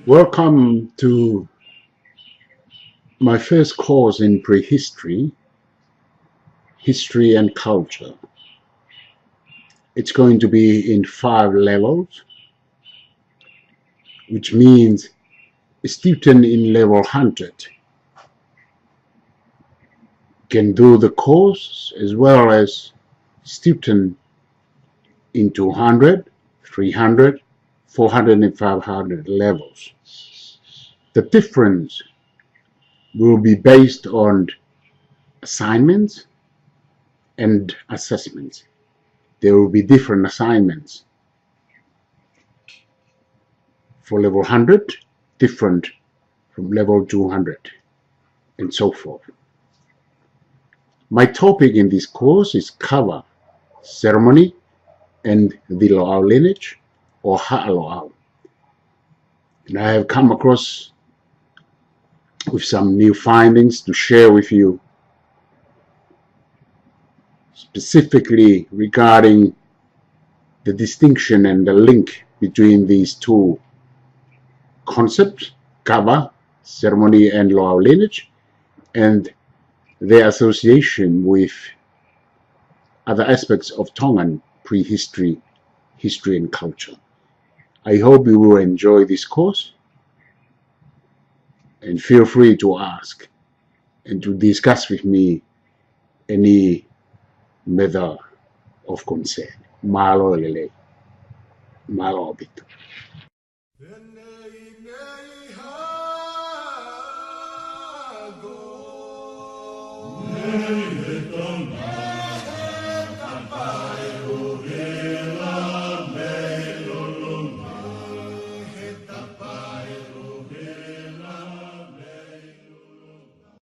Welcome to my first course in prehistory, history and culture. It's going to be in 5 levels, which means a student in level 100 can do the course as well as student in 200, 300, 400 and 500 levels. The difference will be based on assignments and assessments. There will be different assignments. For level 100, different from level 200, and so forth. My topic in this course is Kava, ceremony, and the Lo'au lineage, or Ha'alo'au. And I have come across with some new findings to share with you, specifically regarding the distinction and the link between these two concepts, Kava, ceremony, and Lo'au lineage, and their association with other aspects of Tongan prehistory, history and culture. I hope you will enjoy this course, and feel free to ask and to discuss with me any matter of concern. Malo lele, malo obito.